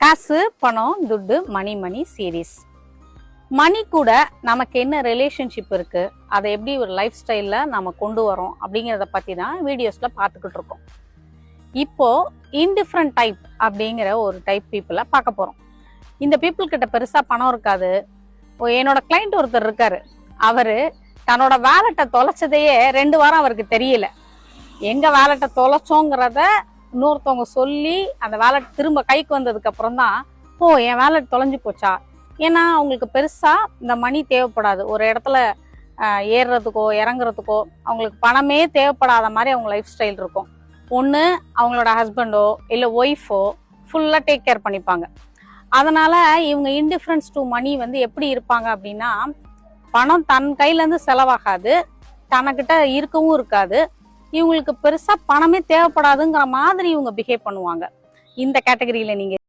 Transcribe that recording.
காசு, பணம், துட்டு, மணி சீரீஸ். மணி கூட நமக்கு என்ன ரிலேஷன்ஷிப் இருக்கு, அதை எப்படி ஒரு லைஃப் ஸ்டைல்ல நம்ம கொண்டு வரோம் அப்படிங்கிறத பத்தி தான் வீடியோஸ்ல பார்த்துக்கிட்டு இருக்கோம். இப்போ இன்டிஃபரண்ட் டைப் அப்படிங்கிற ஒரு டைப் பீப்புளை பார்க்க போறோம். இந்த பீப்புள் கிட்ட பெருசா பணம் இருக்காது. என்னோட கிளைண்ட் ஒருத்தர் இருக்காரு, அவரு தன்னோட வேலட்டை தொலைச்சதையே 2 வாரம் அவருக்கு தெரியல. எங்க வேலட்டை தொலைச்சோங்கிறத இன்னொருத்தவங்க சொல்லி அந்த வேலட் திரும்ப கைக்கு வந்ததுக்கு அப்புறம் தான், ஓ என் வேலட் தொலைஞ்சு போச்சா. ஏன்னா அவங்களுக்கு பெருசா இந்த மணி தேவைப்படாது. ஒரு இடத்துல ஏறுறதுக்கோ இறங்குறதுக்கோ அவங்களுக்கு பணமே தேவைப்படாத மாதிரி அவங்க லைஃப் ஸ்டைல் இருக்கும். ஒன்று அவங்களோட ஹஸ்பண்டோ இல்லை ஒய்ஃபோ ஃபுல்லாக டேக் கேர் பண்ணிப்பாங்க. அதனால இவங்க இன்டிஃபரன்ஸ் டு மணி வந்து எப்படி இருப்பாங்க அப்படின்னா, பணம் தன் கையிலேருந்து செலவாகாது, தனக்கிட்ட இருக்கவும் இருக்காது. இவங்களுக்கு பெருசா பணமே தேவைப்படாதுங்கிற மாதிரி இவங்க பிஹேவ் பண்ணுவாங்க. இந்த கேட்டகரியில நீங்க